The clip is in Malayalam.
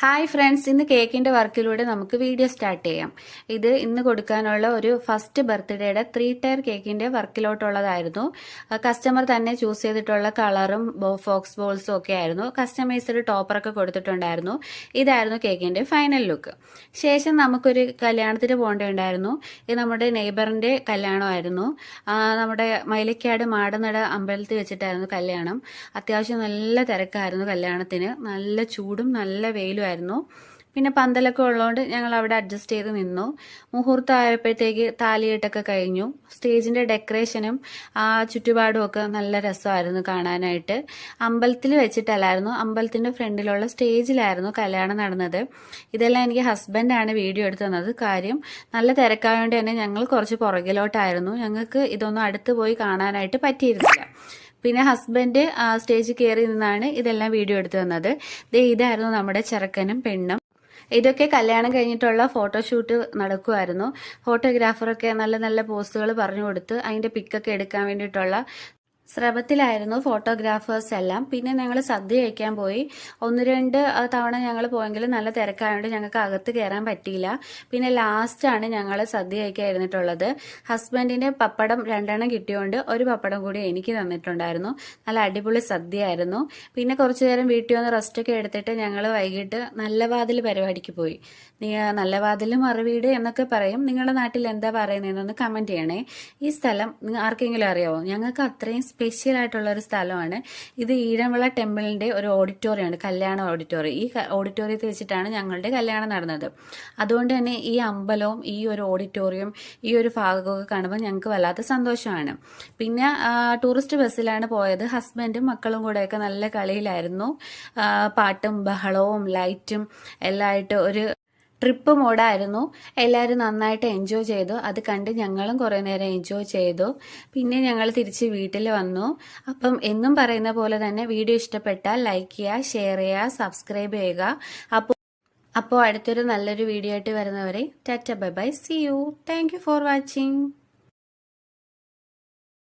ഹായ് ഫ്രണ്ട്സ്, ഇന്ന് കേക്കിന്റെ വർക്കിലൂടെ നമുക്ക് വീഡിയോ സ്റ്റാർട്ട് ചെയ്യാം. ഇത് ഇന്ന് കൊടുക്കാനുള്ള ഒരു ഫസ്റ്റ് ബർത്ത്ഡേയുടെ 3 ടയർ കേക്കിന്റെ വർക്കിലോട്ടുള്ളതായിരുന്നു. കസ്റ്റമർ തന്നെ ചൂസ് ചെയ്തിട്ടുള്ള കളറും ഫോക്സ് ബോൾസും ഒക്കെ ആയിരുന്നു. കസ്റ്റമൈസ്ഡ് ടോപ്പറൊക്കെ കൊടുത്തിട്ടുണ്ടായിരുന്നു. ഇതായിരുന്നു കേക്കിന്റെ ഫൈനൽ ലുക്ക്. ശേഷം നമുക്കൊരു കല്യാണത്തിന് പോകേണ്ടതുണ്ടായിരുന്നു. ഇത് നമ്മുടെ നെയ്ബറിന്റെ കല്യാണമായിരുന്നു. നമ്മുടെ മൈലക്കാട് മാടനട അമ്പലത്തിൽ വെച്ചിട്ടായിരുന്നു കല്യാണം. അത്യാവശ്യം നല്ല തിരക്കായിരുന്നു കല്യാണത്തിന്. നല്ല ചൂടും നല്ല വെയിലും ആയിരുന്നു. പിന്നെ പന്തലൊക്കെ ഉള്ളതുകൊണ്ട് ഞങ്ങൾ അവിടെ അഡ്ജസ്റ്റ് ചെയ്ത് നിന്നു. മുഹൂർത്തം ആയപ്പോഴത്തേക്ക് താലികെട്ടൊക്കെ കഴിഞ്ഞു. സ്റ്റേജിന്റെ ഡെക്കറേഷനും ചുറ്റുപാടും ഒക്കെ നല്ല രസമായിരുന്നു കാണാനായിട്ട്. അമ്പലത്തിൽ വെച്ചിട്ടല്ലായിരുന്നു, അമ്പലത്തിന്റെ ഫ്രണ്ടിലുള്ള സ്റ്റേജിലായിരുന്നു കല്യാണം നടന്നത്. ഇതെല്ലാം എനിക്ക് ഹസ്ബൻഡാണ് വീഡിയോ എടുത്തു തന്നത്. കാര്യം നല്ല തിരക്കായതുകൊണ്ട് തന്നെ ഞങ്ങൾ കുറച്ച് പുറകിലോട്ടായിരുന്നു. ഞങ്ങൾക്ക് ഇതൊന്നും അടുത്ത് പോയി കാണാനായിട്ട് പറ്റിയിരുന്നില്ല. പിന്നെ ഹസ്ബൻഡ് സ്റ്റേജിൽ കയറി നിന്നാണ് ഇതെല്ലാം വീഡിയോ എടുത്തു തന്നത്. ഇതായിരുന്നു നമ്മുടെ ചെറുക്കനും പെണ്ണും. ഇതൊക്കെ കല്യാണം കഴിഞ്ഞിട്ടുള്ള ഫോട്ടോഷൂട്ട് നടക്കുമായിരുന്നു. ഫോട്ടോഗ്രാഫറൊക്കെ നല്ല നല്ല പോസുകൾ പറഞ്ഞു കൊടുത്ത് അതിന്റെ പിക്കൊക്കെ എടുക്കാൻ വേണ്ടിയിട്ടുള്ള ശ്രമത്തിലായിരുന്നു ഫോട്ടോഗ്രാഫേഴ്സ് എല്ലാം. പിന്നെ ഞങ്ങൾ സദ്യ കഴിക്കാൻ പോയി. 1-2 തവണ ഞങ്ങൾ പോയെങ്കിലും നല്ല തിരക്കായതുകൊണ്ട് ഞങ്ങൾക്ക് അകത്ത് കയറാൻ പറ്റിയില്ല. പിന്നെ ലാസ്റ്റാണ് ഞങ്ങൾ സദ്യ കഴിക്കാൻ ഇരുന്നിട്ടുള്ളത്. ഹസ്ബൻഡിന്റെ പപ്പടം 2 കിട്ടിയോണ്ട് ഒരു പപ്പടം കൂടി എനിക്ക് തന്നിട്ടുണ്ടായിരുന്നു. നല്ല അടിപൊളി സദ്യയായിരുന്നു. പിന്നെ കുറച്ചു നേരം വീട്ടിൽ വന്ന് റെസ്റ്റൊക്കെ എടുത്തിട്ട് ഞങ്ങൾ വൈകിട്ട് നല്ല വാതിൽ പരിപാടിക്ക് പോയി. നല്ല വാതിൽ മറുവീട് എന്നൊക്കെ പറയും. നിങ്ങളുടെ നാട്ടിൽ എന്താ പറയുന്നതെന്നൊന്ന് കമന്റ് ചെയ്യണേ. ഈ സ്ഥലം ആർക്കെങ്കിലും അറിയാവോ? ഞങ്ങൾക്ക് അത്രയും സ്പെഷ്യൽ ആയിട്ടുള്ള ഒരു സ്ഥലമാണ് ഇത്. ഈഴംവിള ടെമ്പിളിന്റെ ഒരു ഓഡിറ്റോറിയമാണ്, കല്യാണ ഓഡിറ്റോറിയം. ഈ ഓഡിറ്റോറിയത്തിൽ വെച്ചിട്ടാണ് ഞങ്ങളുടെ കല്യാണം നടന്നത്. അതുകൊണ്ട് തന്നെ ഈ അമ്പലവും ഈ ഒരു ഓഡിറ്റോറിയം ഈ ഒരു ഭാഗമൊക്കെ കാണുമ്പോൾ ഞങ്ങൾക്ക് വല്ലാത്ത സന്തോഷമാണ്. പിന്നെ ടൂറിസ്റ്റ് ബസ്സിലാണ് പോയത്. ഹസ്ബൻഡും മക്കളും കൂടെയൊക്കെ നല്ല കളിയിലായിരുന്നു. പാട്ടും ബഹളവും ലൈറ്റും എല്ലാം ആയിട്ട് ഒരു ട്രിപ്പ് മോഡായിരുന്നു. എല്ലാവരും നന്നായിട്ട് എൻജോയ് ചെയ്തു. അത് കണ്ട് ഞങ്ങളും കുറേ നേരം എൻജോയ് ചെയ്തു. പിന്നെ ഞങ്ങൾ തിരിച്ച് വീട്ടിൽ വന്നു. അപ്പം എന്നും പറയുന്ന പോലെ തന്നെ വീഡിയോ ഇഷ്ടപ്പെട്ടാൽ ലൈക്ക് ചെയ്യുക, ഷെയർ ചെയ്യുക, സബ്സ്ക്രൈബ് ചെയ്യുക. അപ്പോൾ അടുത്തൊരു നല്ലൊരു വീഡിയോ ആയിട്ട് വരുന്നവരെ tata bye bye, see you. Thank you for watching.